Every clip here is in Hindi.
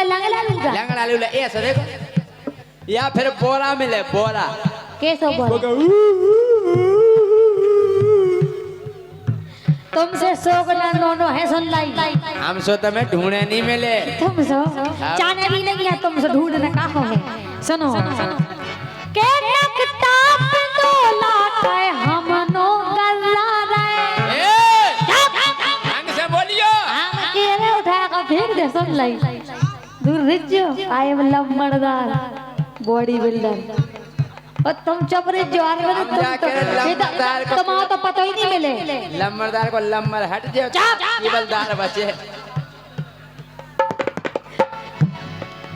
लंगड़ा लूला ऐसा देखो, या फिर बोरा मिले बोरा। कैसे बोरा? तुमसे सोगना नोनो है सुन लाई। हम सो तुम्हें ढूंढे नहीं मिले। तुम सो जाने भी नहीं है, तुमसे ढूंढने कहाँ है। सुनो के नकता पिंदोला के हम नो गल्ला रे। ढंग से बोलियो। हम केरे उठा कर फेंक दे सुन लाई। दूर रिजो आई एम लम्बड़दार बॉडी बिल्डर। और तुम चुप रह जो आगे तुम तो पता ही नहीं मिले। लम्बरदार को लम्बर हट जाओ, केवलदार बचे।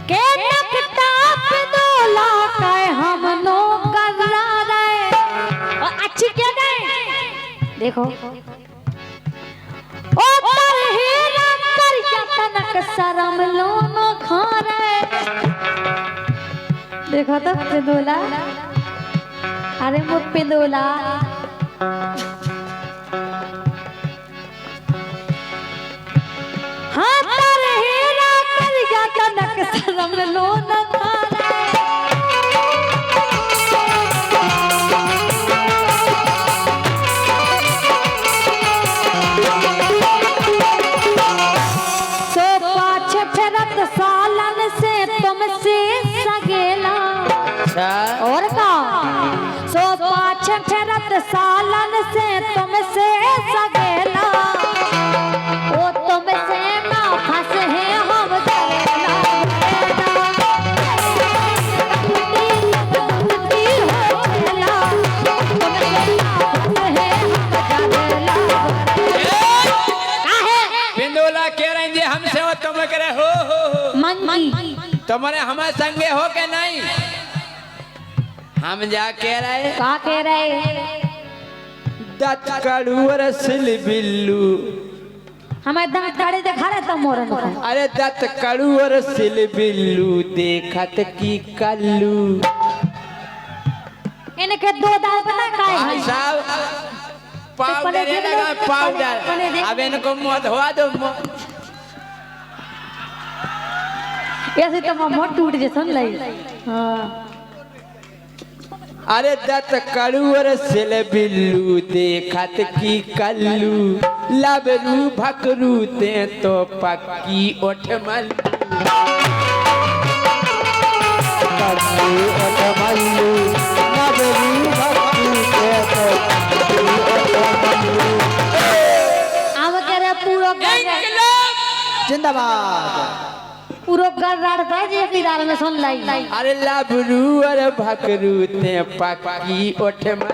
के नकता पिंदोला के हम नो गल्ला रे। और अच्छी क्या गए देखो ओ तरहीरा कर तनक शरम लो न खा रे। देखो तो पिंदोला, अरे वो पिंदोला हाँ तरहीरा कर तनक शरम लो न खा रे। सालन से तुमसे सगेला और का सो पाँच ठहरत सालन से तुमसे सगेला। ओ तुमसे ना फंसे हैं हम जलेला। पिंदोला कह रहे हैं हमसे हो तुम करे हो मंगी तुम्हारे हमारे संगे हो के नहीं। हम जा कह रहे का कह रहे दत कड़ुअर सिल बिल्लू। हमें दांत काढ़े दिखा रहे तुम मोरन को। अरे दत कड़ुअर सिल बिल्लू देखत की कल्लू। इनके दो दांत पता काय है साहब पाउडर है लगा पाउडर। अब इनको मत हुआ दो ऐसे तो मोट टूट जे सुन लाई। हाँ अरे दत कड़ुअर सिल बिल्लू देखत की कल्लू। लबरू भकरू ते तो पक्की ओठमल। अब कह रहे पूरा जिंदाबाद पूरा घर राड़ता जे किदार में सुन लाई। अरे लबरू और भकरू ते पक्की ओठमल।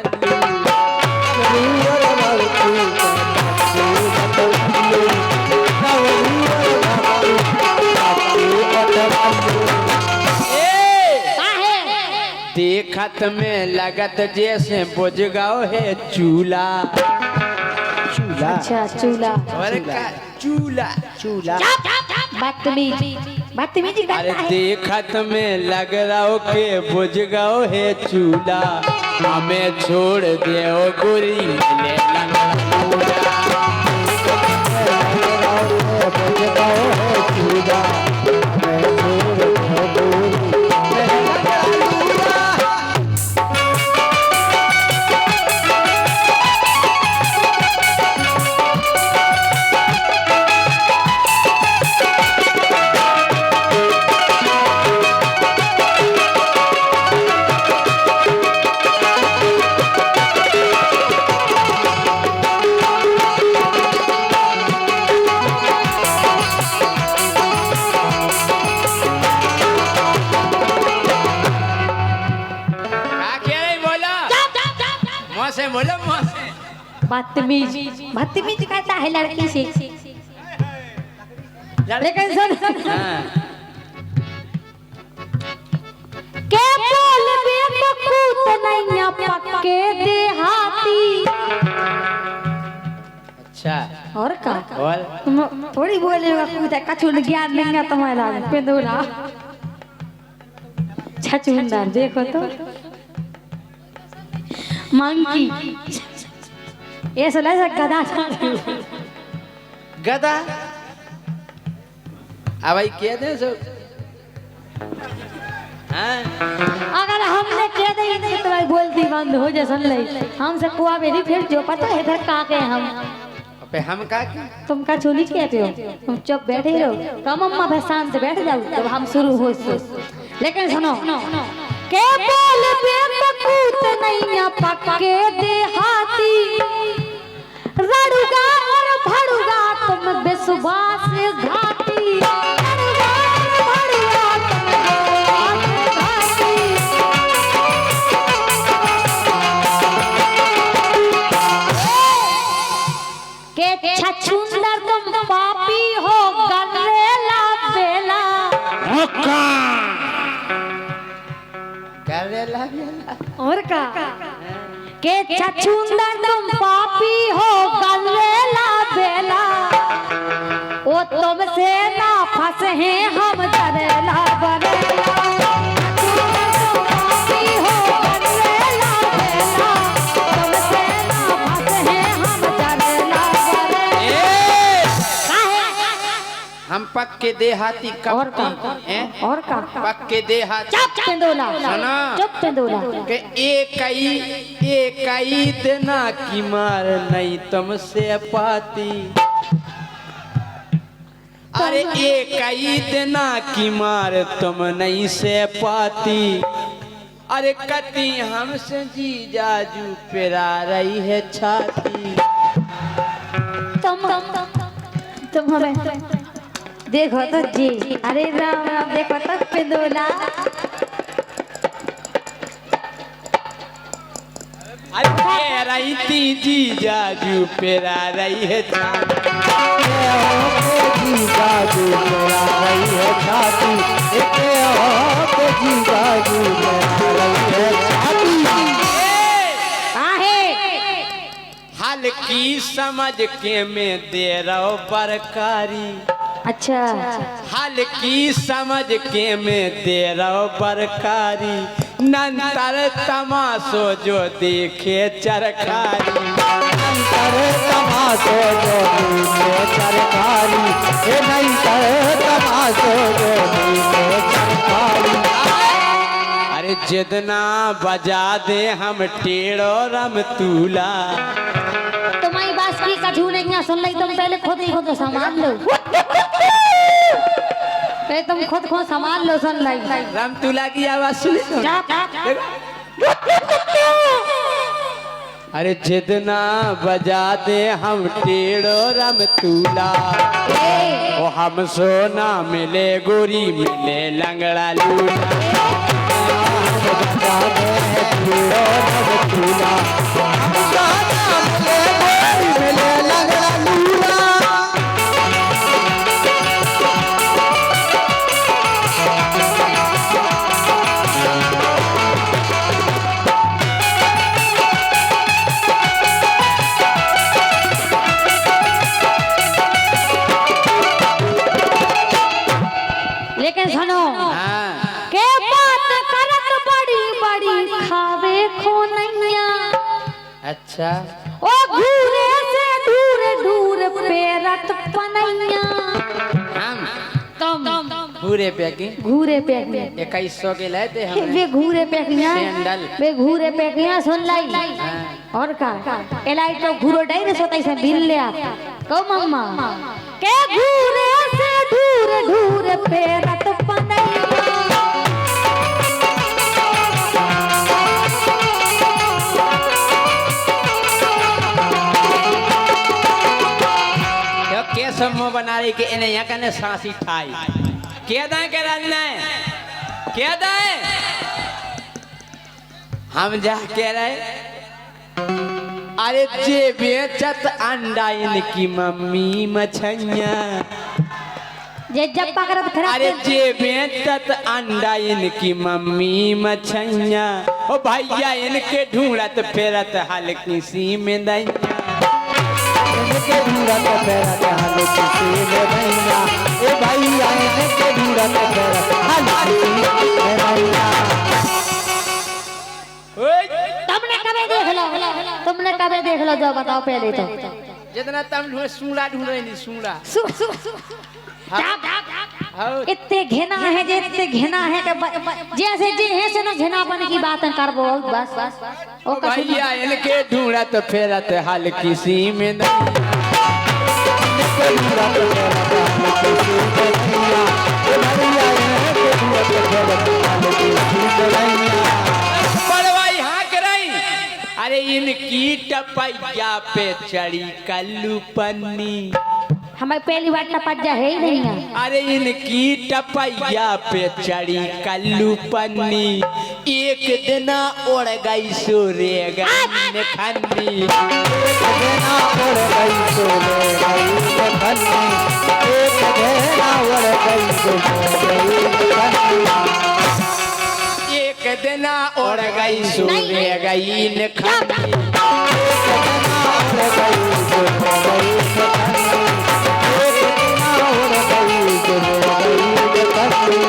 देखत में लगत जैसे बुझगाओ है चूल्हा। चूल्हा अच्छा चूल्हा चूल्हा चूल्हा बदतमीजी अरे देखत में लग रहा हो के बुझगाओ है चूल्हा। हमें छोड़ दे ओ गोरी मिले बदतमीज कहता है लड़की से। लेकिन सुन के बोल बेवकूफ नहीं पक्के देहाती। अच्छा और का तुम थोड़ी बोलेगा कुछ कछु ज्ञान नहीं है तुम्हारा पिंदोला छछुंदर। देखो तो मंकी ऐसा लगा गधा गधा अब भाई कह दे सो हाँ? अगर हमने कह दी तो तुम्हारी बोलती बंद हो जैसन लई हमसे कुआ बेरी फिर जो पता है इधर का के हम अबे हम का तुम का चोली कहते हो तुम चुप बैठे ही रहो कम अम्मा भाई शांत बैठ जाओ जब हम शुरू हो लेकिन सुनो के बोल बेवकूत नहीं पक्के देहाती रड़ुगा और भड़ुगा तुम बेसुबास घाटी रड़ुगा और भड़ुगा तुम के छछुंदर तुम पापी हो गलेला बेला करेला और का के छछुंदर तुम पापी हो गलेला बेला ओ तुमसे ना फंसे हैं हम डरेला बरेला छछुंदर तुम पापी हो गलेला बेला तुमसे ना फंसे हैं हम डरेला हम पक्के देहाती और का कपटी और का पक्के देहाती चुप तेंदुला सुना। चुप तेंदुला के एक देना की मार नहीं तुमसे पाती अरे एक देना की मार तुम नहीं से पाती अरे कती हमसे जी जाजू पेरा रही है छाती तुम हमें देखो तो जी अरे राम राम देखो तो पेंदुला अरे रही थी जी जाजू पेरा रही है छाती जी बाजू मेरा रही है छाती इतने आप जी बाजू मेरा रही है छाती आहे हल्की समझ के मैं दे रहा बरकारी अच्छा हल्की समझ के मैं दे रहा बरकारी नंतर तमाशो जो देखे चरखारी कर तमाशो जो नीचे सरकारी ये नहीं कर तमाशो जो नीचे सरकारी अरे जितना बजा दे हम टेढ़ो रम तूला तुम्हारी बात की कछू नहीं सुन ली तुम पहले खुद ही खुद सामान लो पहले तुम खुद सामान लो सुन ली रम तूला की आवाज सुनी तो? अरे जितना बजा दे हम टेढ़ो रम तूला ओ हम सोना मिले गोरी मिले लंगड़ा लूला लेकिन सुनो हाँ। के बात करत बड़ी बड़ी खावे खो नैया अच्छा ओ घूरे से दूर दूर पेरत पनैया हम तुम पूरे पैकी घूरे पे 2100 के लाए थे हमने वे घूरे पेकिया सैंडल। वे घूरे पेकिया सुन लाई हाँ। और का एलाई तो घूरो डाई ने सोताई से बिल ले आ कहो मम्मा के घूरे से दूर दूर पेरत पनैया यो के समो बना रही के इन्हें यहाँ कने सांसी ठाई क्या दाएं के रलना है क्या दाएं हम जा के रहे अरे जे बेचत अंडा इनकी मम्मी मछैया जे जब पकड़त खरा अरे जे बेचत अंडा इनकी मम्मी मछैया ओ भैया इनके ढूंढत फेरत हल्की सी में दैया इनके ढूंढत फेरत हल्की सी में दैया ए भैया इनके ढूंढत फेरत हल्की सी में दैया तुमने कबे देख लो जाओ बताओ पहले तो जितना तम ढूंढे सूंगड़ा ढूंढ रही नहीं सूंगड़ा हाँ इतने घिना है जे इतने घिना है कि जैसे जे है से ना घिना बन की बात करबो बस ओ भैया इनके ढूंढा तो फेरा तो हाल किसी में नहीं बड़वाई हाँक रही अरे इनकी टपैया पे चढ़ी कल्लू पन्नी हमें पहली बार टपज्जा है ही नहीं है। अरे इनकी टपैया पे चढ़ी कल्लू पन्नी एक दिन उड़ गई सूर्य गई खन्नी एक देना उड़ गई सोले गई खन्नी एक देना उड़ गई सोले गई खन्नी एक दिन उड़ गई सूर्य गई खन्नी उड़ गई सोले गई खन्नी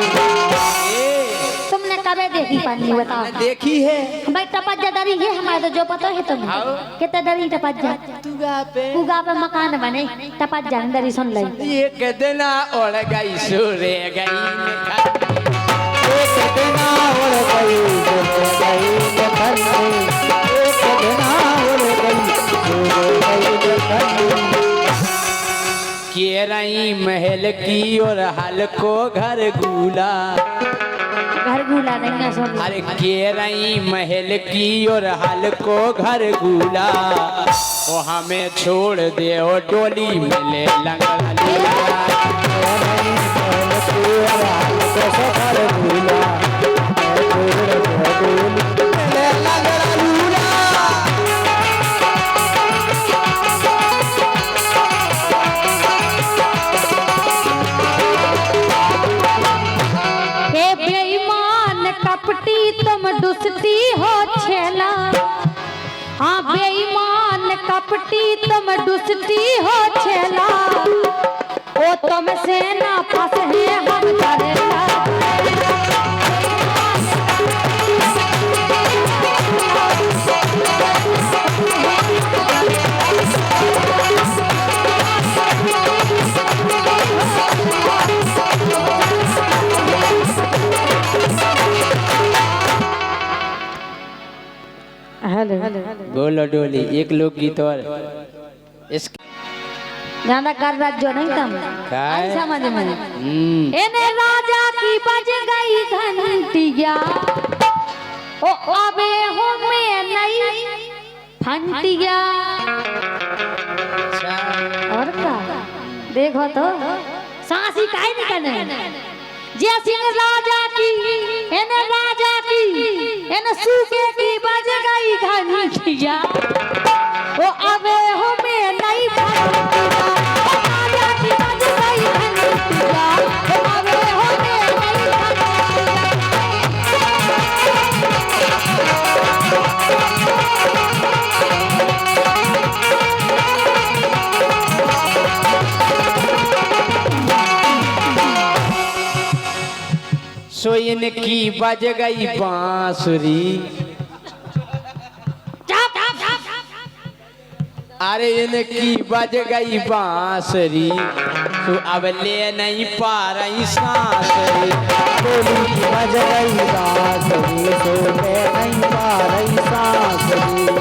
तुमने कबे देखी पन्नी बताओ? देखी है भाई टपज्जा डरी है हमारे तो जो पता है तुम्हें आओ। कितना डरी टपज्जा उगा पे मकान बने टपज्जा डरी सुन ले एक दिन उड़ गई सूर्य गई एक देना उड़ गई सोले गई खन्नी एक देना उड़ गई सोले गई खन्नी के रही महल की और हल को घर गूला घर गुला नहीं है सुन अरे के रही महल की और हल को घर गूला वो हमें छोड़ दे ओ डोली मिले लंगड़ा लीला हे बेईमान कपटी तुम दुष्टी हो छेला हाँ बेईमान कपटी तुम दुष्टी हो छेला ओ तुम से ना फंस है हम करेला हेलो बोलो डोली एक लोकगीत और इस ज्यादा कर राज्य नहीं तुम काय? आई समझ में एने राजा की बज गई घंटिया ओ अबे हो में नहीं फंटिया और का देखो तो सांसी काहे निकने जैसे राजा की एने राजा की एने सूखे की बज गई घंटिया ओ अबे हो में नहीं फंटिया राजा की बज गई घंटिया ओ अबे हो में नहीं फंटिया सो इनकी बज गई बांसुरी अरे इनकी बज गई बांसुरी तू अब ले नहीं पा रही सांसरी बोली बज गई बांसुरी सोले नहीं पा रही सांसुरी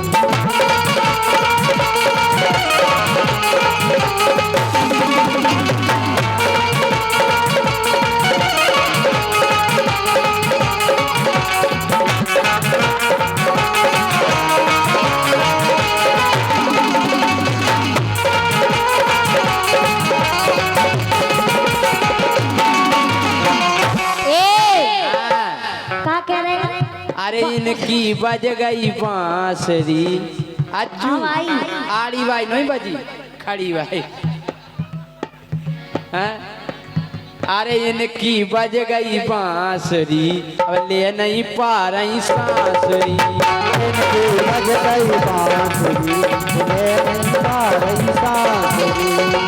का कह रहे हैं अरे इनकी बज गई बांसुरी अच्छू हम आई। आड़ी बाई नहीं बजी खड़ी बाई हैं? अरे इनकी बज गई बांसुरी अब ले नहीं पा रही सांसुरी इनकी बज गई बांसुरी सोले नहीं पा रही सांसुरी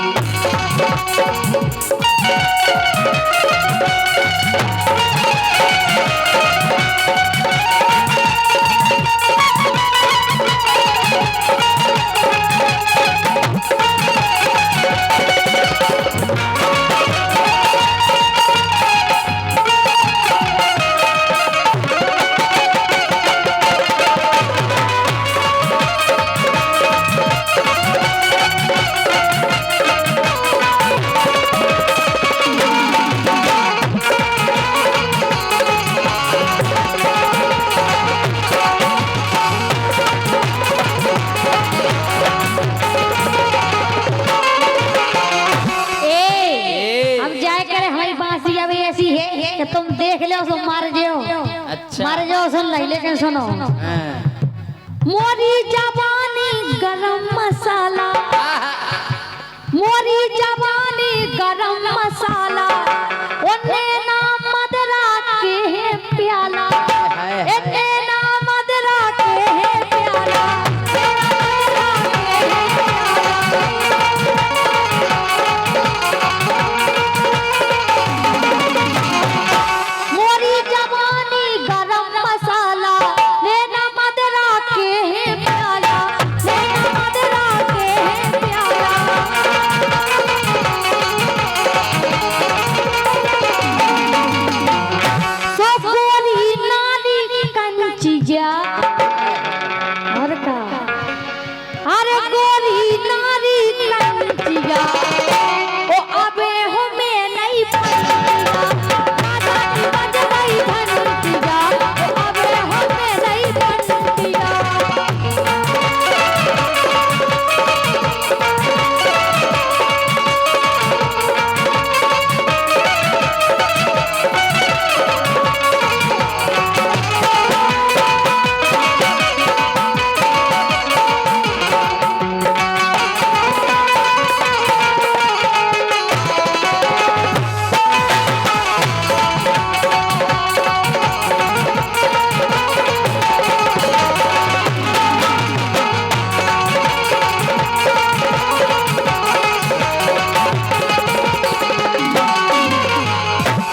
ऐसी है कि तुम देख लो तो मार जाओ। अच्छा। मार जाओ सुन ली, लेकिन सुनो। हाँ। मोरी जवानी गरम मसाला, मोरी जवानी गरम मसाला, ओने ना मदरा के है प्याला, एने ना मदरा के है प्याला, मोरी जवानी गरम मसाला, लेना मदरा के है प्याला, लेना मदरा के है प्याला। सो गोरी नाली कंचिया और का, अरे गोरी नारी कंचिया, ओ अबे हो मैं नहीं पंचिया, राजा की बज गई घंटिया, ओ अबे हो मैं नहीं पंचिया।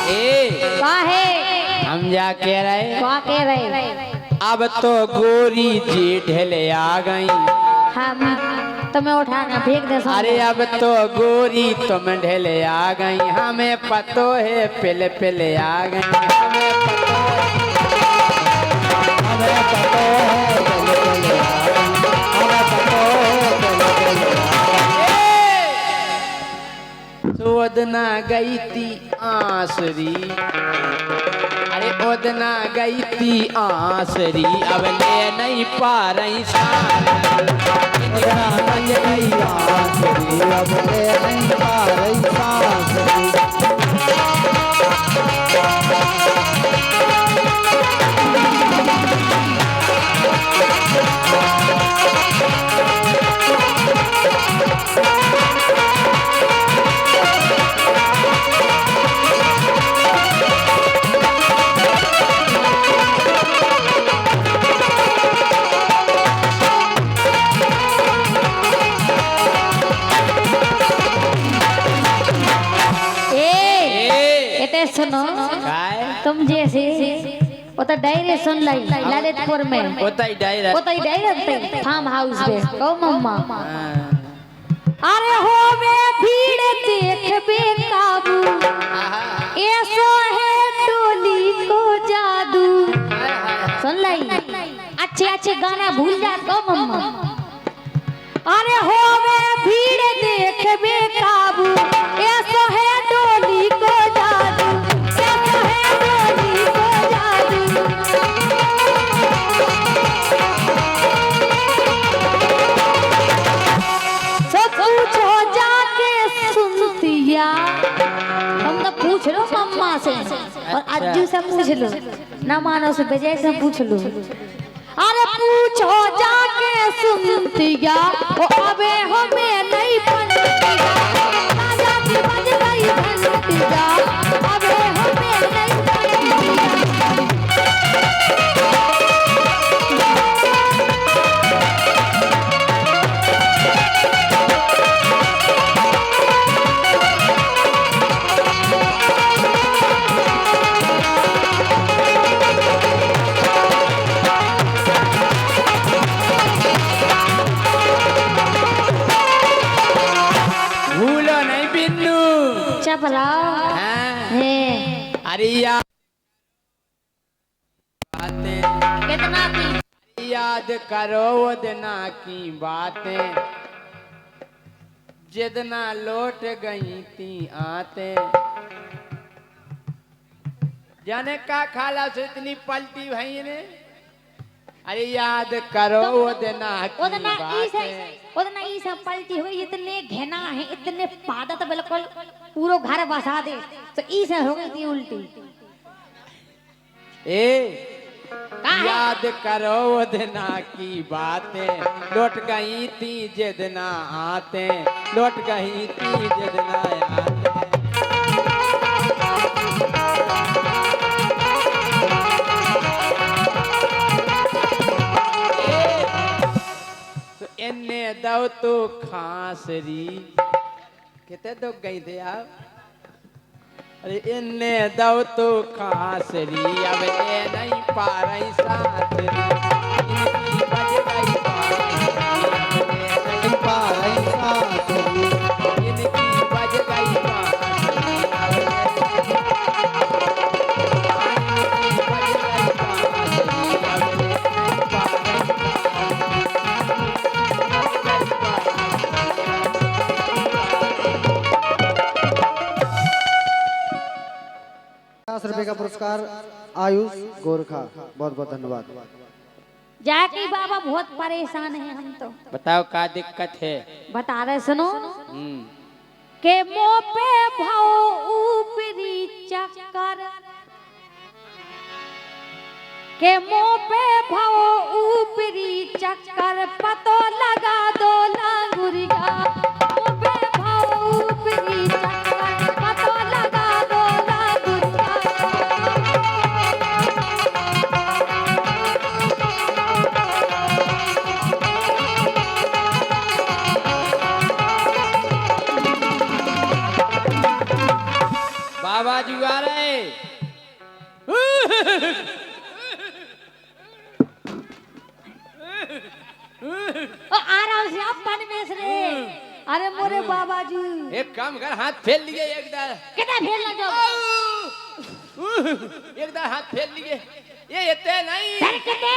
ए काहे हम जा कह रहे, का कह रहे? अब तो गोरी जी ढले आ गई। हम तुम्हें उठा के फेंक दे। अरे अब तो गोरी तुम ढले आ गई, हमें पतो है पहले पहले आ गई, हमें पतो हमें पतो है चले चले हमें पतो है चले चले सोदना गई थी आसरी, अरे ओदना गई थी आसरी, अब ले नहीं पा रही शान, इतना बज गई आसरी, अब ले नहीं पा रही सांसरी। सुनो, तुम जैसे वो तो डायरे सुन लाई ललितपुर में, होता ही डायरेक्ट फार्म हाउस में कहो मम्मा। अरे हो वे भीड़ देख बे काबू, ऐसो है टोली को जादू। सुन लाई, अच्छे अच्छे गाना भूल जा कहो मम्मा। अरे हो वे भीड़ देख बे काबू, ऐसो है टोली को जादू, ऐसो है टोली को जादू। सब पूछो जाके सुनतिया, हम तो पूछ लो मम्मा से और अज्जू से पूछ लो, ना मानो से विजय से पूछ लो। अरे पूछो जाके सुनतिया, ओ अबे हमें नहीं पंतिया, राजा की बज गई घंटिया, अबे हमें नहीं पंतिया। भूलो नहीं बिन्नू। चपला हाँ। है अरे याद बातें, कितना की याद करो वो दिना की बातें, जितना लौट गई थी आते, जाने का खाला से इतनी पलटी भई ने। अरे याद करो वो दिना की बातें, उतना ई सब पलटी हुई, इतने घना है, इतने पादत बिल्कुल पूरा घर बसा दे। तो ई से हो गई थी उल्टी। ए का है? याद करो वो दिना की बातें, लौट गई थी जिदना आते, लौट गई थी जिदना आते। तो इन्ने दो तो खांसरी कितने दुख गई थे आप। अरे इन्ने दो तो खांसरी अब ले नहीं पा रही साथरी, इनकी बज गई बांसुरी, अब ले नहीं पा रही साथरी, इनकी बज गई बांसुरी, अब ले नहीं पा रही ₹50 का पुरस्कार आयुष गोरखा, बहुत बहुत धन्यवाद। जाकी बाबा बहुत परेशान है हम तो। बताओ क्या दिक्कत है। बता रहे सुनो हम्म, के मुंह पे भाव ऊपरी चक्कर, के मुंह पे भाव ऊपरी चक्कर, पतो लगा दो लांगुरिया। मुंह पे भाव ऊपरी चक्कर, पतो लगा दो लांगुरिया। बाबा जी आ रहे। ओ आराम से आप पानी में से रे। अरे मोरे बाबा जी एक काम कर, हाथ फेर लिए एक दार, कितना फेलना जाओ। एक दार हाथ फेर लिए। ये इतने नहीं डर कितने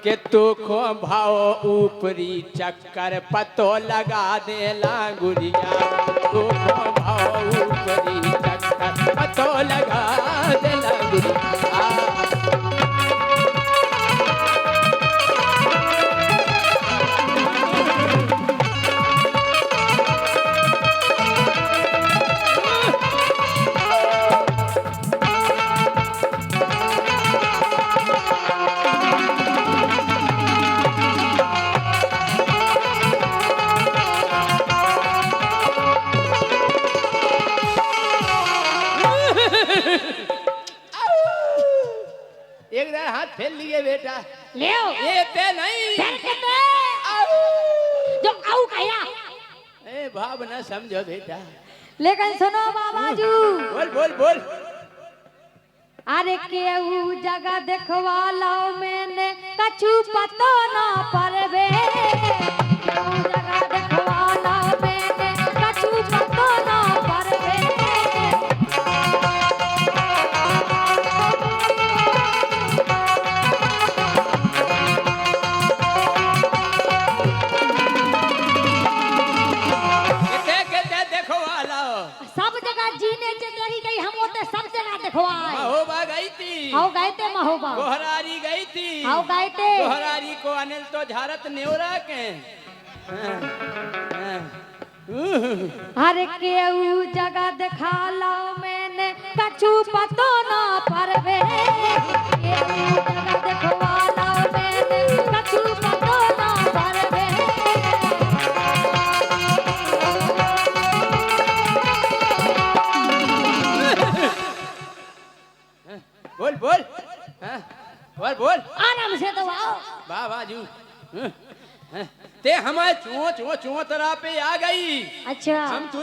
कि तू को भाव ऊपरी चक्कर, पतो लगा दे लांगुरिया। तू को भाव ऊपरी चक्कर, पतो लगा दे लांगुरिया। एक दार हाथ फेर लिए बेटा। ले आओ। ये ते नहीं डर कितने जो आऊ खाया। ए भाव ना समझो बेटा। लेकिन सुनो बाबा जी, बोल बोल बोल। अरे केहू जगह देखवा लाओ मैंने कछु पतो ना परवे। केहू जगह देखवा लाओ मैंने कछु पतो ना परवे। सब जगह जीने लगी गई, हम होते सब जगह देखवाए। महोबा गई थी, आओ गए थे महोबा। गोहरारी गई थी, आओ गए थे। गोहरारी को अनिल तो झारत नेवरा के। हर केहू जगह देखा लाओ मैंने कछु पतो ना परवे। केहू जगह देखवा लाओ मैंने कछु पतो ना परवे। बोल बोल। बोल बोल। आराम से तो आओ। वाह बाजू ते हमारे चुओ चुओ चुओ तरह पे आ गई। अच्छा हम तो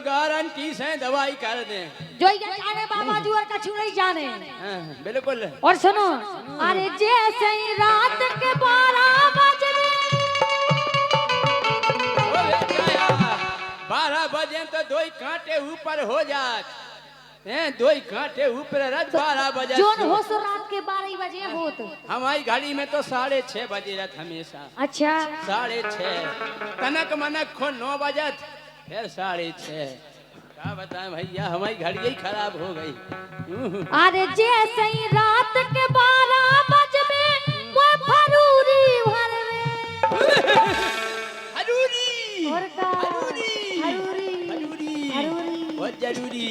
गारंटी से दवाई कर दें। जो ये जाने बाबा जी और कछु नहीं जाने। बिल्कुल। और सुनो, अरे जैसे ही रात के 12 बजे 12 बजे तो दो ही कांटे ऊपर हो जात हैं, दो ही कांटे ऊपर रात 12 बजे। जोन हो सो रात के 12 बजे हो तो हमारी घड़ी में तो 6:30 बजे रहत हमेशा। अच्छा 6:30 तनक मनक खो 9 बजत फिर 6:30। क्या बताएं भैया, हमारी घड़ी ही खराब हो गई। अरे जैसे ही रात के 12 बजे वो फरूरी भर में हजूरी और का हरूरी हरूरी हरूरी हरूरी। बहुत जरूरी।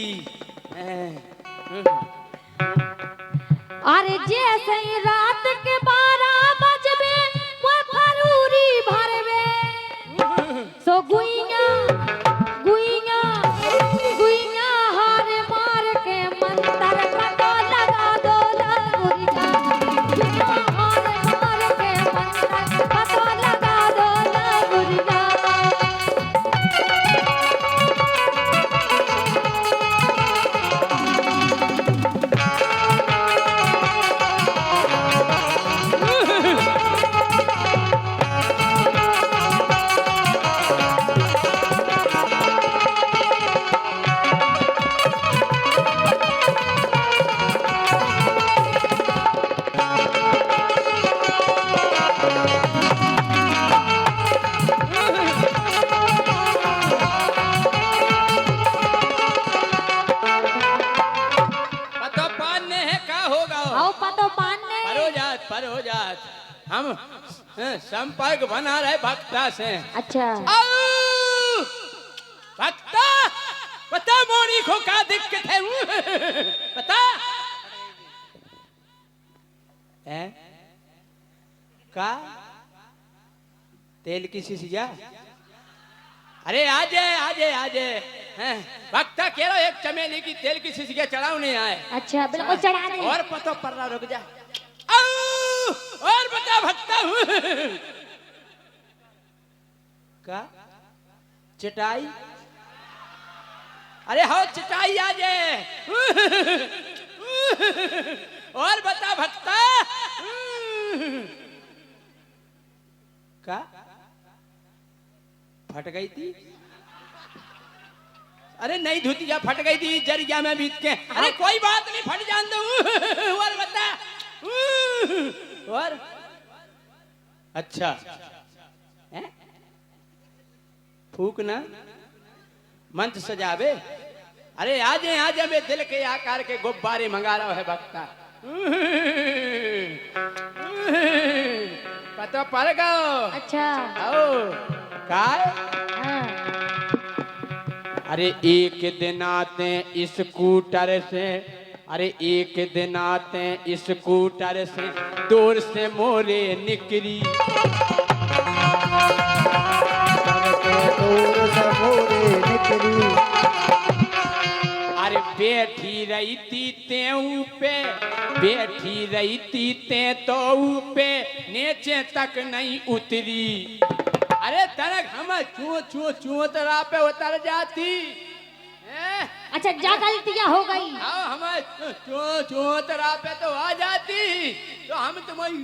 अरे जैसे ही रात के 12 बजबे वो फरूरी भरबे सो गुइया गुइया गुइया हार मार के मंतर पता लगा दो लगुरिया गुइया हार मार के मंतर पता लगा दो लगुरिया। पतो पाने है का होगा आओ पतो पान ने पर हो जात हम संपर्क बना रहे भक्ता से। अच्छा आओ! भक्ता बता मोरी को का दिक्कत है बता है का तेल की शीशिया अरे आजे आजे आजे भक्ता कह रहा एक चमेली की तेल की शीशिया चढ़ाओ नहीं आए। अच्छा बिल्कुल चढ़ा दे। और पतो पर रहा रुक जा आओ! और बता भक्ता का चटाई अरे हो चटाई आ जाए और बता भक्ता का फट गई थी अरे नहीं धुतिया फट गई थी जरिया में बीत के अरे कोई बात नहीं फट जान दो और बता और अच्छा है? फूक ना मंत्र सजावे अरे आज मैं दिल के आकार के गुब्बारे मंगा रहा है भक्ता पता पड़ गो। अच्छा आओ काय हाँ। अरे एक दिन आते स्कूटर से अरे एक दिन आते स्कूटर से दूर से मोरे निकली दूर से मोरे निकली अरे बैठी रही थी तेऊ पे बैठी रही थी ते तो पे नीचे तक नहीं उतरी अरे तरक हम चू तरा पे उतर जाती अच्छा जा गलतियां हो गई। हाँ हम चू तरा पे तो आ जाती तो हम तुम्हारी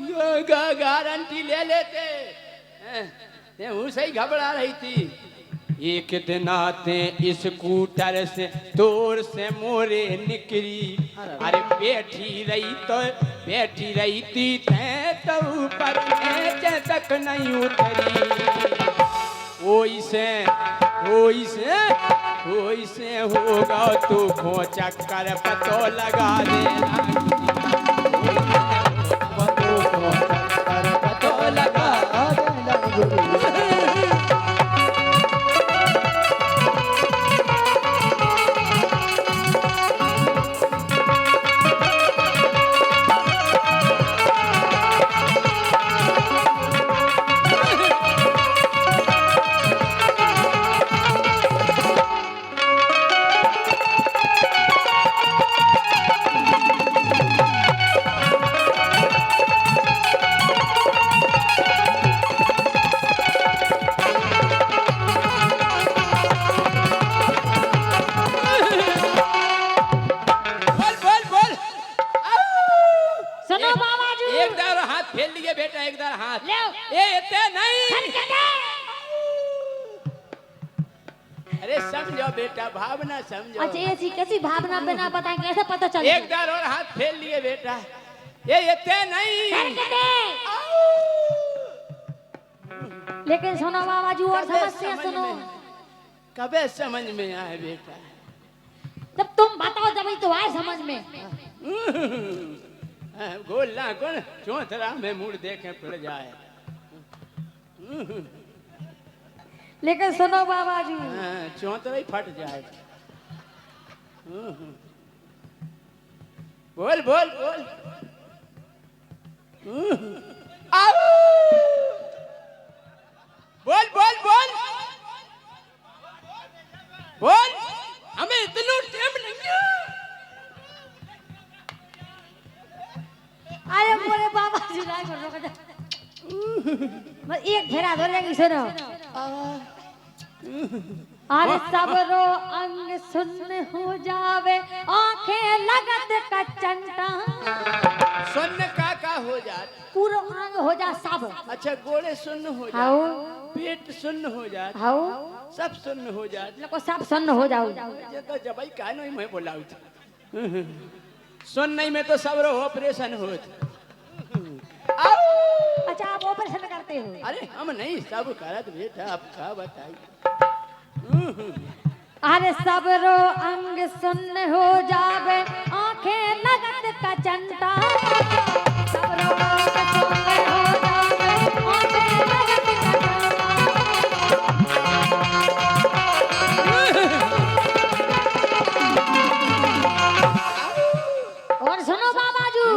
गारंटी ले लेते ते हूँ सही घबरा रही थी। एक दिन आते स्कूटर से दूर से मोरे निकली अरे बैठी रही थी तो ऊपर नीचे तक नहीं उतरी ओइसे होगा तू खो चक्कर पतो लगा देना पतो लगा अरे समझो बेटा भावना समझो। अच्छा ऐसी कैसी भावना बिना बताए कैसे पता चल एक बार और हाथ फेर लिए बेटा ये इतने नहीं लेकिन सुनो बाबा जी और समस्या सुनो कबे समझ में आए बेटा जब तुम बताओ जब ही तो आए समझ में गोला कौन चौथरा में मुड़ देखे पड़ जाए लेकिन सुनो बाबा जी, चौंतरा ही फट जाए। बोल बोल बोल। आओ बोल बोल बोल बोल, हमें इतना टाइम नहीं है। अरे मोरे बाबा जी राय को रोक जा। बस एक फेरा धो जाएगी सुनो। अरे सबरो अंग सुन्न हो जावे, आंखें लगत का चंटा। सुन्न का हो जात? पूरा अंग हो जा सब। अच्छा, गोड़े सुन्न हो हाउ जात, पेट सुन्न हो जात, हाउ सब सुन्न हो जात। लोग सब सुन्न हो जाओ। ये तो जब का नहीं मैं बोला सुन नहीं में तो सब रो ऑपरेशन होत। अच्छा आप ऑपरेशन करते हो? अरे हम नहीं, सब करत बेटा, आप का बताई। अरे सबरो अंग सुन्न हो जावे, आंखें लगत का चंटा। सबरो अंग सुन्न हो जावे, आंखें लगत का चंटा। और सुनो बाबा जी,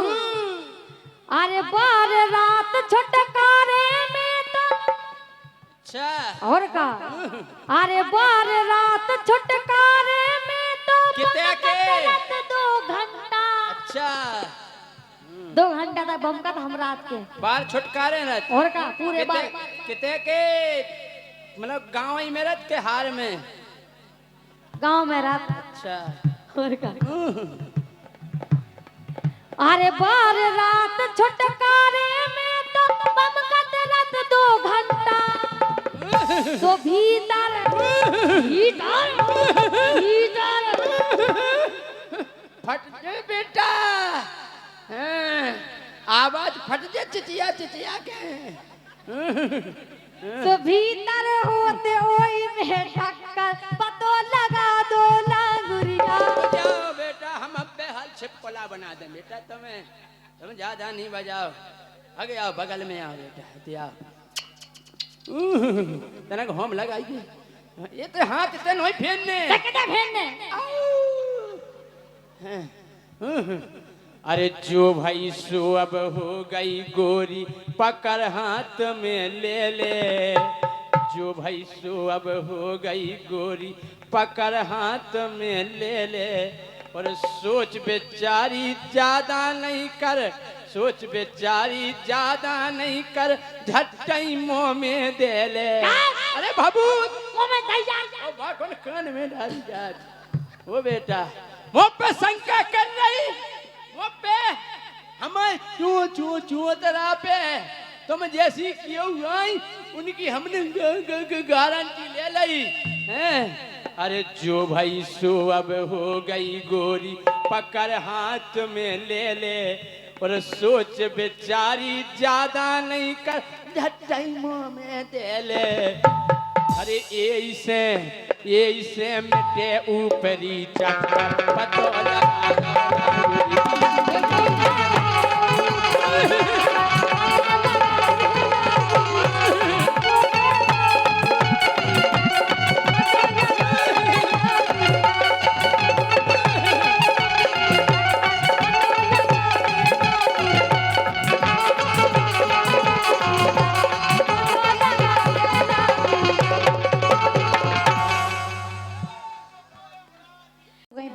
अरे बार रात छुटकारे में तो। अच्छा, और का? अरे बार रात छुटकारे में तो कितने के? 2 घंटा। अच्छा, 2 घंटा तक बम का हम रात के बाल छुटकारे न। और का पूरे बार कितने के? मतलब गाँव ही में रत के हार में? गांव में रात। अच्छा, और का? अरे बार रात छुटकारे में तो बम का रात 2 घंटा। तो भीतर भीतर भीतर फट जे बेटा। आवाज फट जे चिचिया चिचिया के। तो भीतर होते ओई में टक्कर, पतो लगा दो लांगुरिया। जाओ बेटा, हम अब बेहाल छिपकला बना दे बेटा। तुम ज्यादा नहीं बजाओ, आगे आओ, बगल में आओ बेटा। तनक होम लगाइए। ये तो हाथ इतने नहीं फेरने। टकटा फेरने। अरे जो भाई सो अब हो गई गोरी, पकड़ हाथ में ले ले। जो भाई सो अब हो गई गोरी, पकड़ हाथ में ले ले। और सोच बेचारी ज्यादा नहीं कर, सोच बेचारी ज्यादा नहीं कर, झटकई मुंह में दे ले। अरे बाबू, मुंह में दे जा। ओ बाकन कान में डाल जा। ओ बेटा, मुंह पे शंका कर रही, मुंह पे हमें चू चू चू तरह पे तुम जैसी क्यों आई, उनकी हमने गारंटी ले ली हैं। अरे जो भाई सो अब हो गई गोरी, पकड़ हाथ में ले ले। और सोच बेचारी ज्यादा नहीं कर, झटकई मुंह में दे ले। अरे ऐसे मिटे ऊपरी चक्कर, पतो लगा।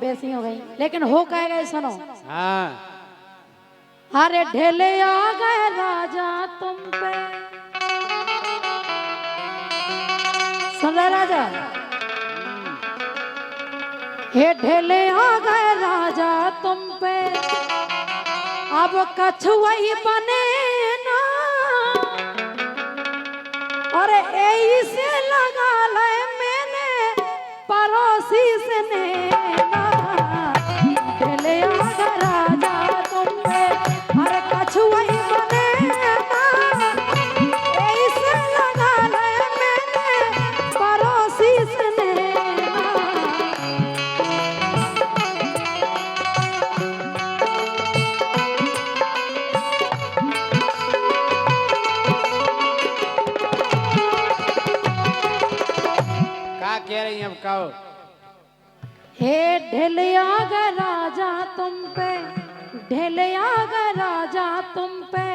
बेसी हो गई, लेकिन हो कह गए सुनो। हाँ, अरे ढेले आ गए राजा तुम पे। सुन रहे राजा? हे ढेले आ गए राजा तुम पे, अब कछुआई बने ना। और ऐसे लगा ले मैंने पड़ोसी से नैना। ढेले आ गए राजा तुम पे, अरे कछुआई बने ना। ऐसे लगा ले मैंने पड़ोसी से नैना। कह रही हैं अब कहो। हे ढेलिया गा राजा तुम पे, ढेलिया गा राजा तुम पे,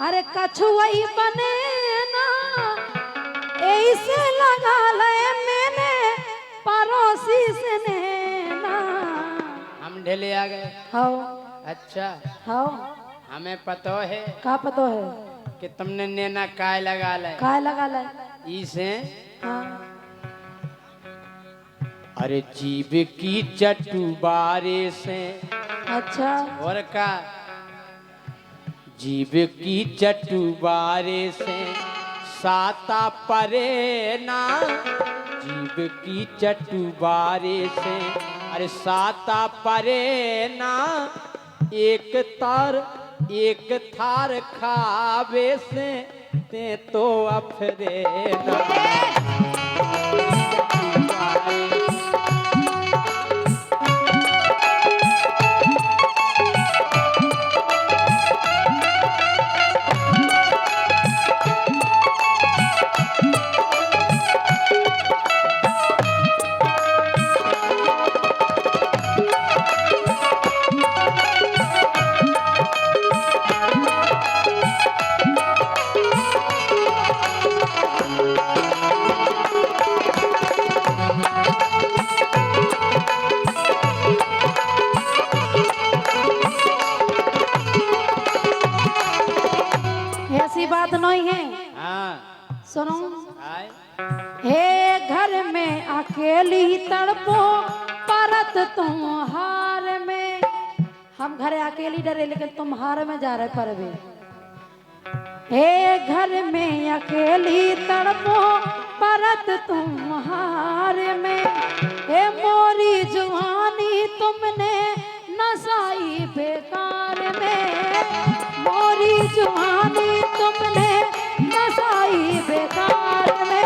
अरे कछुआई बने ना, ऐसे लगा ले मैंने पड़ोसी से नैना। हम ढेले आ गए। हाँ अच्छा हाँ, हमें पता है का पता है कि तुमने नैना काय लगा ले काय लगा ले। इसे। हाँ अरे जीव की चटुबारे से। अच्छा और का जीव की चटुबारे से साता परे ना, जीव की चटुबारे से अरे साता परे ना, एक थार खावे से ते तो अफरे ना। ऐसी बात नहीं है। हाँ सुनो, आए। हे घर में अकेली तड़पो परत तुम हार में। हम घरे अकेली डरे लेकिन तुम हार में जा रहे परवे। हे घर में अकेली तड़पो परत तुम हार में, हे मोरी जवानी तुमने नसाई बेकार में, मोरी जवानी तुमने नसाई बेकार में।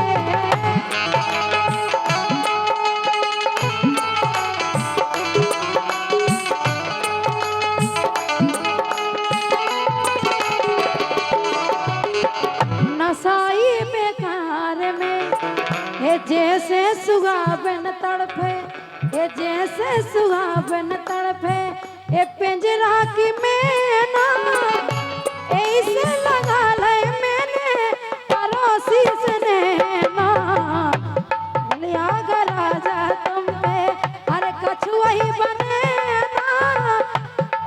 नसाई बेकार में, हे जैसे सुहावन तड़पे, हे जैसे सुहावन तड़पे, ये पिंजरा की मैना, ऐसे लगा ले मैंने पड़ोसी से नैना। लिया गा राजा तुम पे, अरे कछुआई बने ना,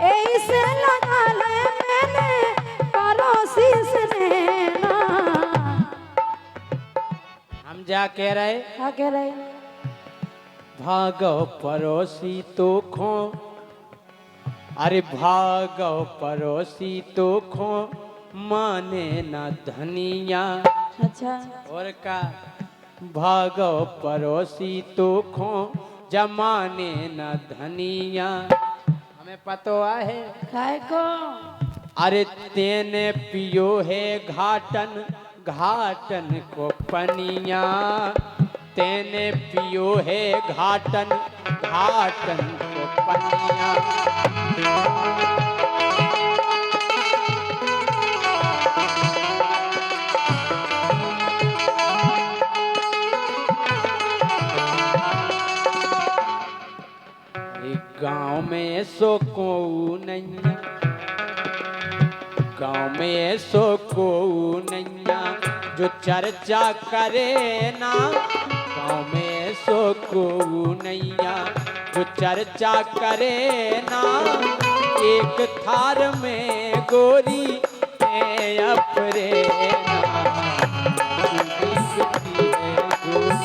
ऐसे लगा ले मैंने पड़ोसी से नैना। हम जा कह रहे क्या कह रहे? भागो पड़ोसी तो खो, अरे भागो पड़ोसी तो खो, माने ना धनिया। अच्छा और का भागो पड़ोसी तो खो, जमाने ना धनिया। हमें पतो है काय को? अरे तेने पियो है घाटन घाटन को पनिया, तेने पियो है घाटन घाटन को पनिया। गांव में सो को नैया, गांव में सो को नैया, जो चर्चा करे ना। गांव में सो को नैया, जो चर्चा करे ना। एक थार में गोरी है अपरे ना, दिखती है गोरी।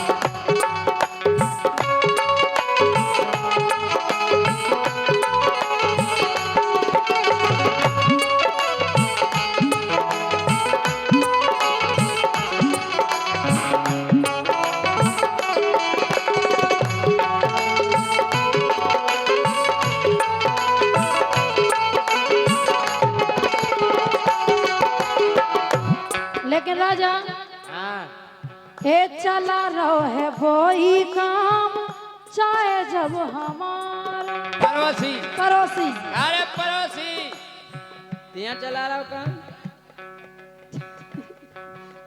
लेकिन राजा हाँ हे चला रहो है वही काम, चाहे जब हमारा पड़ोसी। पड़ोसी। अरे पड़ोसी तिया चला रहा हो काम।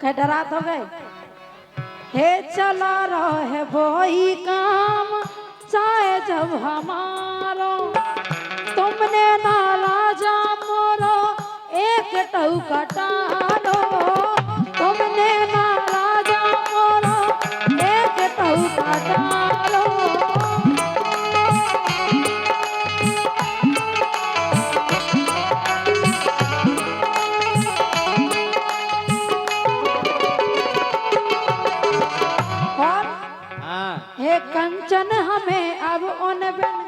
कह डरात हो गए? हे चला रहे वही काम चाहे जब हमारो तुमने ना राजा मोरो एक टौका टालो तुमने ना राजा मोरो एक टौका टालो और हाँ हे कंचन हमें अब उन बिन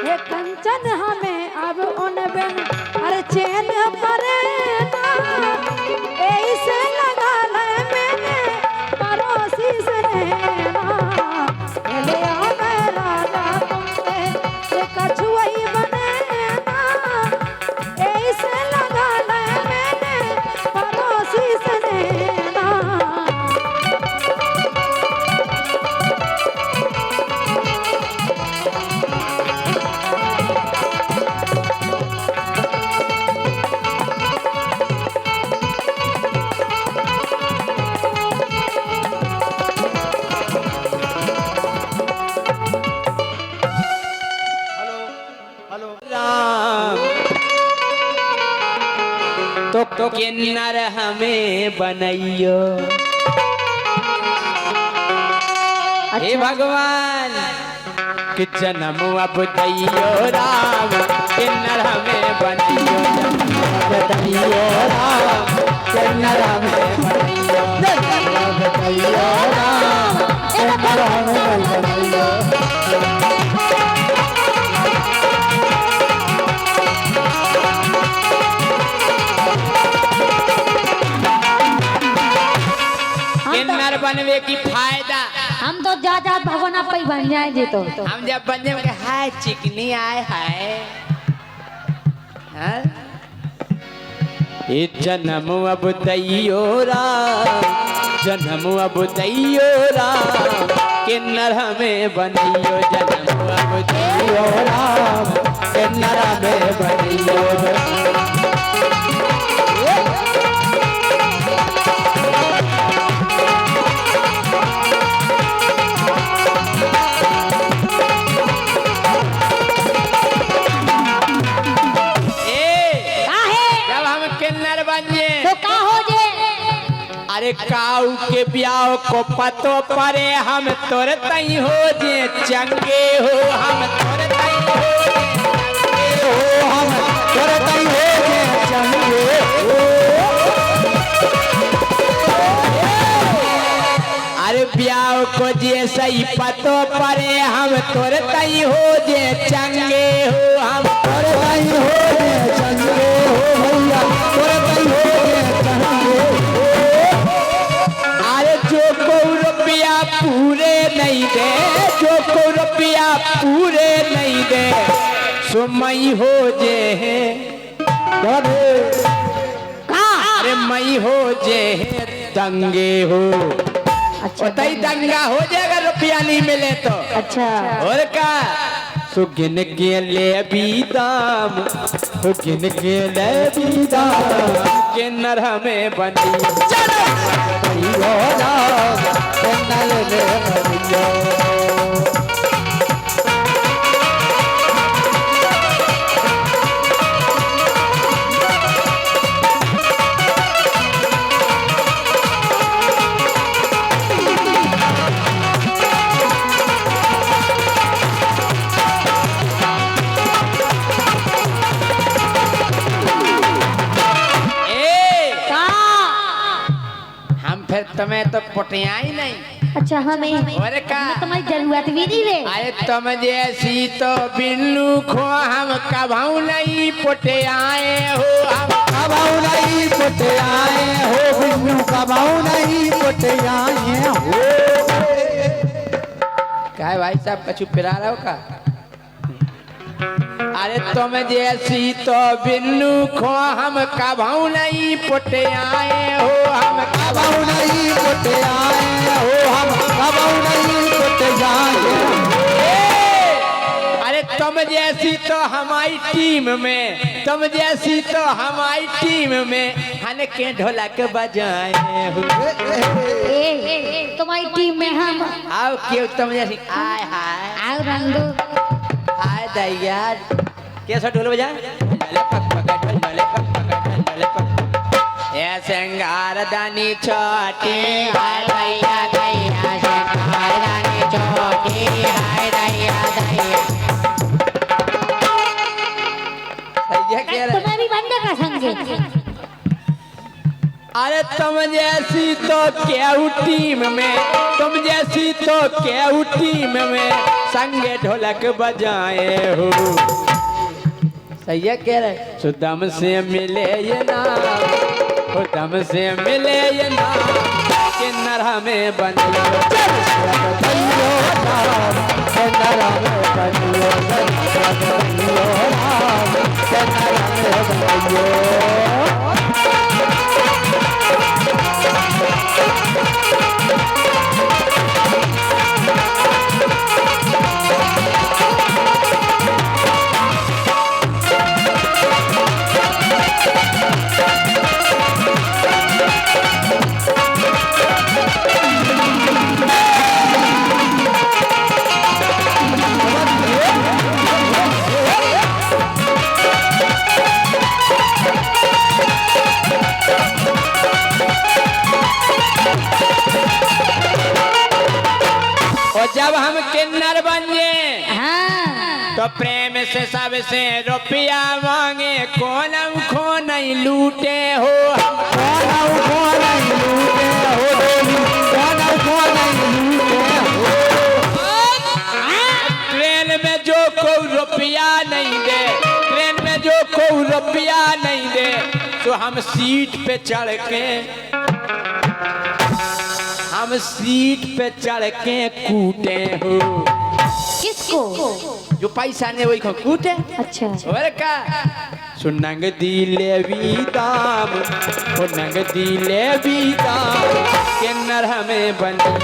हे कंचन हमें अब उन बिन अरे चैन परे ना ऐसे लगा ले मैंने पड़ोसी से नैना ले आ मेरा तुमसे ये कछुई बने ना ऐसे लगा ले मैंने पड़ोसी से नैना राम तो किन्नर हमें बनैयो हे भगवान कि जन्म अब दैयो राम किन्नर हमें बनैयो बताइयो राम किन्नर हमें बनैयो बताइयो राम किन्नर हमें बनैयो किन्नर बनवे की फायदा हम तो जा भगवान आप ही बन जाए जी तो हम जब बन जाए हाय चिकनी आए हाय हाँ? ये जन्म अब दैयो राम जन्म अब दैयो राम किन्नर हमें बनैयो जन्म अब दैयो राम किन्नर हमें बनैयो जब हम किन्नर बन तो जाए का हो जे अरे काऊ के ब्याह को पतो परे हम तोर तई हो जे चंगे हो हम तोर तई हो जे हो हम तोरे तई हो जे चंगे अरे ब्याह को जे सही पतो परे हम तोर तई हो जे चंगे हो हम तोरे तई हो जे चंगे हो भैया तोरे तई हो जे चंगे अरे जो को रुपया पूरे नहीं दे जो को रुपया पूरे नहीं दे सो मई हो जे अरे मई हो जे दंगे हो अच्छा तई दंगा हो जाएगा रुपया नहीं मिले तो अच्छा और का सुगिन के ले भी दाम सुगिन के ले भी दाम किन्नर हमें बनी चलो भैया राम किन्नर हमें बनैयो फिर तुम्हें तो पटिया ही नहीं अच्छा हमें और का तुम्हारी जरूरत भी नहीं रे अरे तुम जैसी तो बिल्लू खो हम कभाऊ नहीं पटे आए हो हम कबाऊ नहीं पुटे आए हो बिन्नू कबाऊ नहीं पुटे आए हो क्या है भाई साहब कछु पिरा रहा हो का अरे तुम जैसी तो बिल्लू खो हम कभाऊ नहीं पटे आए हो हम कबाऊ नहीं पुटे आए हो हम कबाऊ नहीं पुटे आए अरे तुम जैसी तो हमारी टीम में, तुम जैसी तो हमारी टीम में हन के ढोलक बजाए हो। तुम्हारी टीम में हम आओ क्यों तुम जैसी आय हाय आओ रंगू हाय दैया कैसा ढोल बजाए ये सिंगार दानी छोटी हाय दैया दैया सिंगार दानी छोटी हाय दैया दैया तुम्हारी बंद का संग। अरे तुम जैसी तो केहू टीम में, तुम जैसी तो केहू टीम में संगे ढोलक बजाए हो। सही है कह रहे सुदम से मिले ये ना, सुदम से मिले ये ना कि नरहा में बन जब हम किन्नर बन गए तो प्रेम से सबसे रुपया मांगे, कौन खो नहीं लूटे हो, ट्रेन में जो कोई रुपया नहीं दे, ट्रेन में जो कोई रुपया नहीं दे तो हम सीट पे चढ़ के, हम सीट पे चढ़ के कूटे हो। किसको? जो पैसा ने वही को कूटे। अच्छा और का सुनंग दिले भी दाम, सुनंग दिले भी दाम के नर हमें बनियो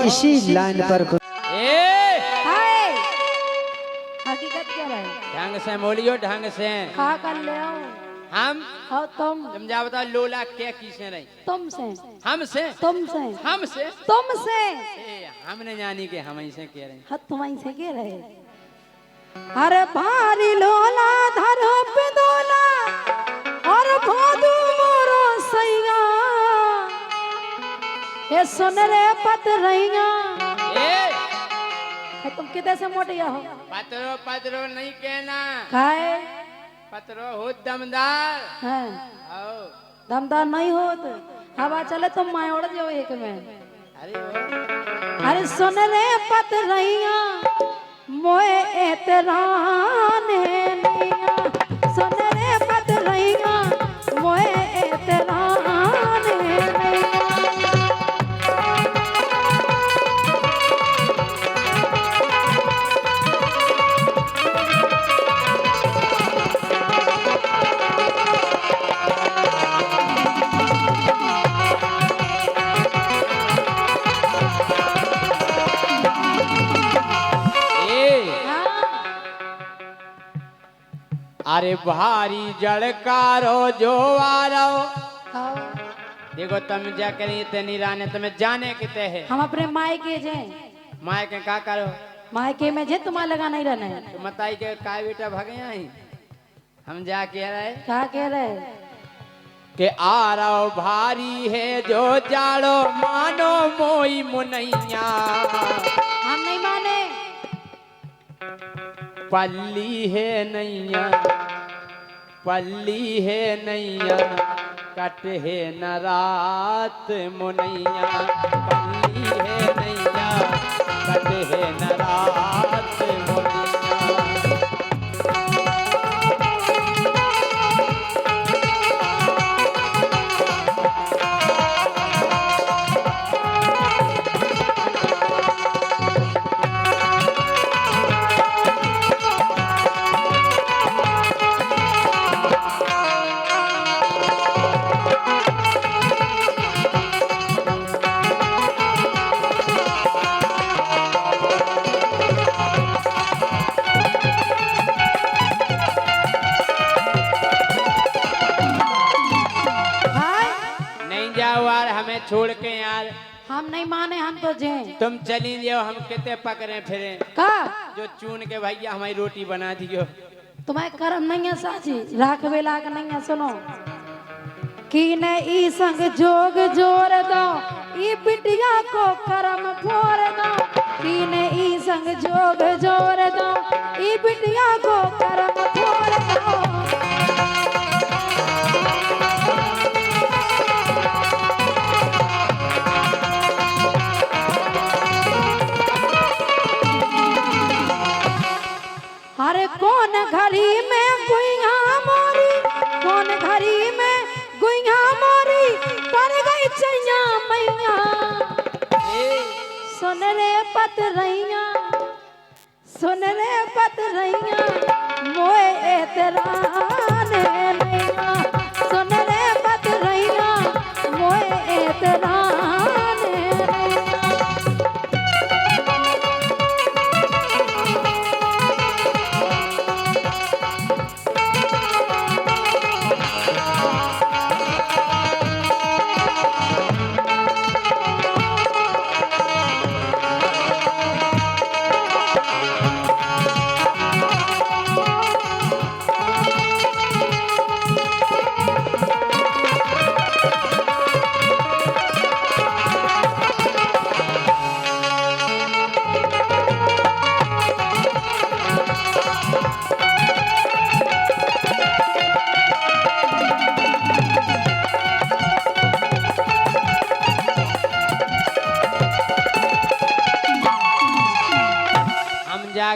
इसी लाइन पर हकीकत क्या है? ढंग से बोलियो, ढंग से। खा कर ले आओ। हम और तुम जा बताओ लोला क्या किसे रही? तुमसे हमसे तुमसे हमसे तुमसे हमने जानी के हम ऐसे कह रहे। हाँ तुम ऐसे कह रहे। अरे भारी लोला धरो पे दोला और भादू मोरो सैया ये सुन रे पतरैया। तुम कितने से मोटे हो? पतरो पतरो नहीं कहना, खाए पतरो हो दमदार। हाँ दमदार नहीं हो तो हवा चले तुम मैं उड़ जाओ एक में। अरे सुन रे पतरैया मोए एतराने नैया, सुन रे पतरैया मोए एतराने नैया। अरे भारी जड़कारो जो आ रहो देखो तुम जा करी इतनी राने तुम्हें जाने किते है। हम अपने मायके जे मायके का करो? मायके में जे तुम्हारा लगा नहीं रहना है। तो मताई के काय बेटा भागे आई हम जा कह रहे क्या कह रहे कि आ रहो भारी है जो जाड़ो मानो मोई मुनैया। हम नहीं माने। पल्ली है नैया, पल्ली है नैया कटे न रात मुनैया पल्ली है नैया कटे न रात मुनैया। हमें छोड़ के यार हम नहीं माने, हम तो जे तुम चली जाओ, हम कितने पकड़े फिरे का जो चून के भैया हमारी रोटी बना दियो। तुम्हारे कर्म नहीं है साची, राख बेला के नहीं है। सुनो कि ने ई संग जोग जोर दो, ई बिटिया को कर्म फोर दो। कि ने ई संग जोग जोर दो, ई बिटिया को कर्म फोर दो। अरे कौन घड़ी में गुइया मोरी, कौन घड़ी में गुइया मोरी पर गई चैया मैया। सुन रे पतरैया, सुन रे पतरैया मोए एतराने नैया। सुन रे पतरैया मोए एतराने नैया।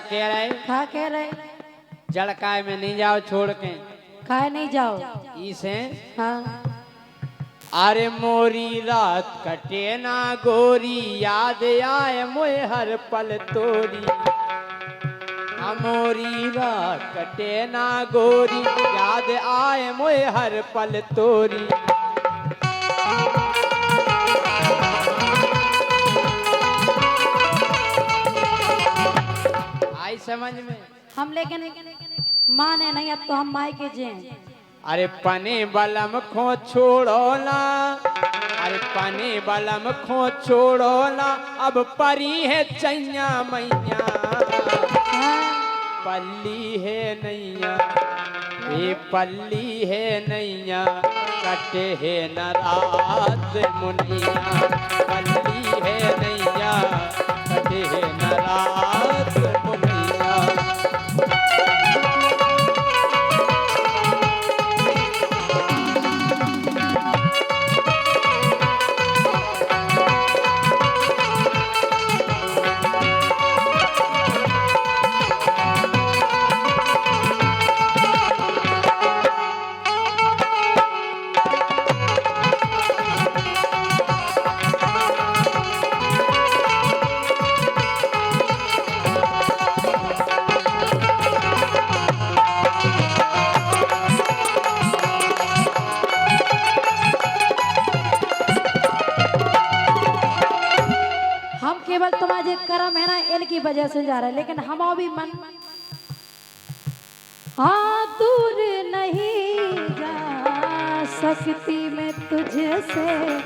कह रहे खा कह रहे जड़काए में नहीं जाओ छोड़ के, खाए नहीं जाओ इसे। हाँ अरे मोरी रात कटे ना गोरी याद आए मोए हर पल तोरी। मोरी रात कटे ना गोरी याद आए मोए हर पल तोरी। आई समझ में? हम लेकिन माने नहीं, अब तो हम माई के जे। अरे पने बलम खो छोड़ो ना, अरे पने बलम खो छोड़ो ना, अब परी है चैया मैया। पल्ली है नैया, ये पल्ली है नैया कटे है न रात मुनैया। पल्ली है नैया कटे है न रात मुनैया। केवल तुम्हारे कर्म है ना, इनकी वजह से जा रहा है, लेकिन हम भी मन हाँ दूर नहीं जा सकती मैं तुझसे,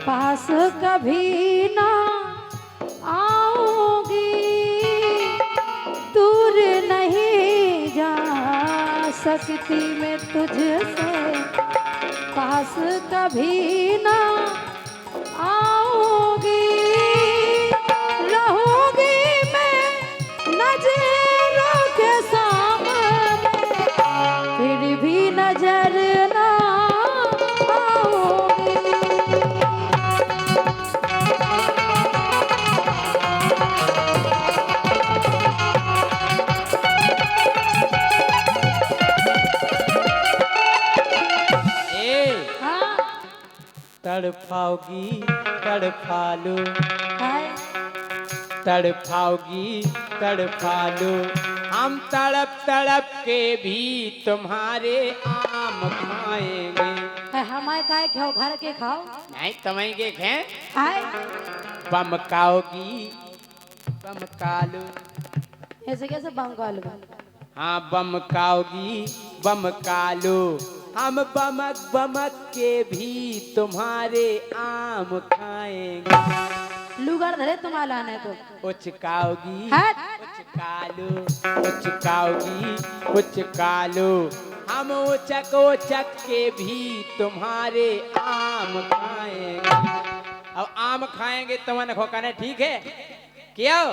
पास कभी ना आऊंगी। दूर नहीं जा सकती मैं तुझसे, पास कभी ना आऊंगी। रहूंगी मैं नजरों के सामने, फिर भी नजर ना तड़फाओगी तड़फा लो, हाय तड़फाओगी तड़फा लो, हम तड़प तड़प के भी तुम्हारे आम खाएंगे। हमारे काय खाओ, घर के खाओ। नहीं तुम्हें के खें हाय बमकाओगी बमकालो, ऐसे कैसे बंगाल में? हाँ बमकाओगी बमकालो, हम बमक बमक के भी तुम्हारे आम खाएंगे। लुगार धरे तुम्हारा लाने को। उचकाओगी हट उचकालो, उचकाओगी उचकालो, हम उचक उचक के भी तुम्हारे आम खाएंगे। अब आम खाएंगे तुमने खोकाने ठीक है क्यों?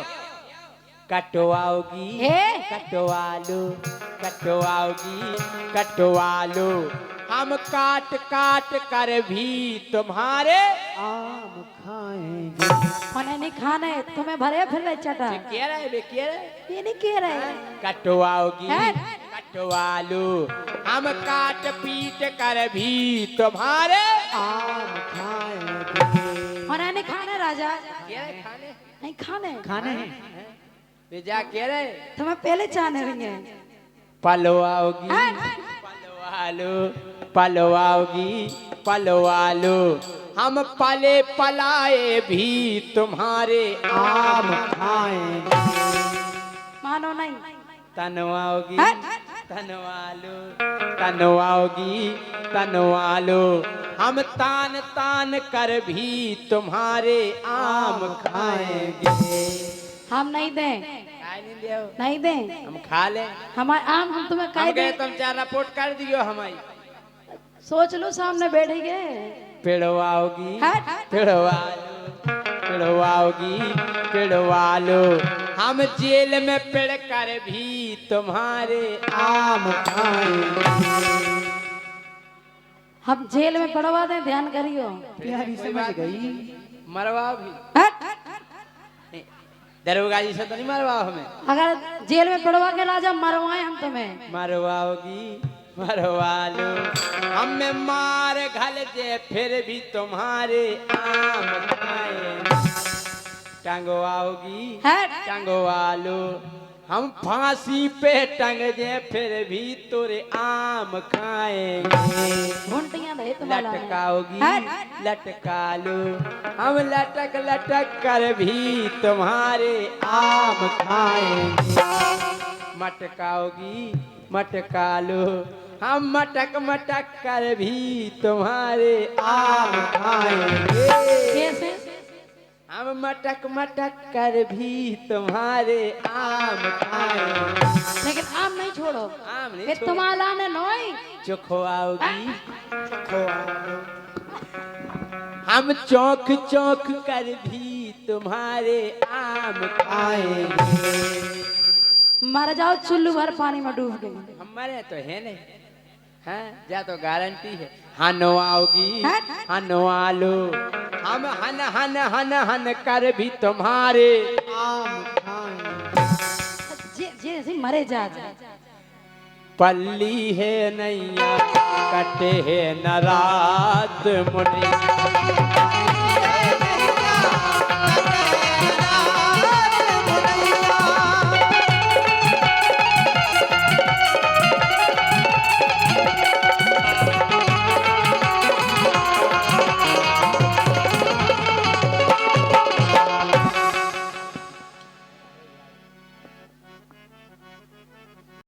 कटवाओगी हे कटवालो, कटवाओगी कटवालो, हम काट काट कर भी तुम्हारे आम खाएंगे। खाने नहीं खाने, तुम्हें भरे फिर रहे चटा। कह रहे बे कह रहे ये नहीं कह रहे। कटवाओगी हट। कटवालो, हम काट पीट कर भी तुम्हारे आम खाएंगे। खाने नहीं खाने राजा, कह रहे खाने नहीं खाने। खाने हैं बेजा कह रहे तुम्हें पहले चाहने रहेंगे। पलवाओगी हट। पलवालो, पलवाओगी पलवालो, हम पले पलाए भी तुम्हारे आम खाएंगे। मानो नहीं। तनवाओगी हट। तनवालो, तनवाओगी तनवालो, हम तान तान कर भी तुम्हारे आम खाएंगे। हम नहीं दें, काय नहीं दियो नहीं दें। हम खा ले। हमारे आम हम तुम्हें हम कह गए दें। तुम चार रिपोर्ट कर दियो हमारी। सोच लो सामने बैठे गए। पिड़वाओगी हट। पिड़वालो, पिड़वाओगी पिड़वालो, हम जेल में पिड़ कर भी तुम्हारे आम खाएंगे। हम जेल में पड़वा दें, ध्यान करियो। प्यारी समझ गई। मरवा भी हट। दरोगा जी से तो नहीं मरवाओ हमें। अगर जेल में पड़वा के राजा मरवाए हम तुम्हें। मरवाओगी मरवा लो, हमें मार घल जे फिर भी तुम्हारे आम खाएंगे। टंगवाओगी हट। टंगवा लो, हम फांसी पे टंग जे फिर भी तुरे आम खाएंगे। घुंटियां दे तुम्हारा। लटकाओगी हट। लटका लो, हम लटक लटक कर भी तुम्हारे आम खाएंगे। मटकाओगी मटका लो, हम मटक मटक कर भी तुम्हारे आम खाएंगे। कैसे? हम मटक मटक कर भी तुम्हारे आम खाएंगे। लेकिन आम नहीं छोड़ो। आम नहीं ये छोड़ो। तुम्हारा लाने नोई। चुखवाओगी चुखवाओ, हम चौक चौक कर भी तुम्हारे आम खाएंगे। मर जाओ चुल्लू भर पानी में डूब के। हमारे तो है नहीं, हाँ जा तो गारंटी है। हनवाओगी हनवा लो, हम हन हन हन हन कर भी तुम्हारे आम खाएंगे। जे मरे जा। पल्ली है नैया कटे है न रात मुनि,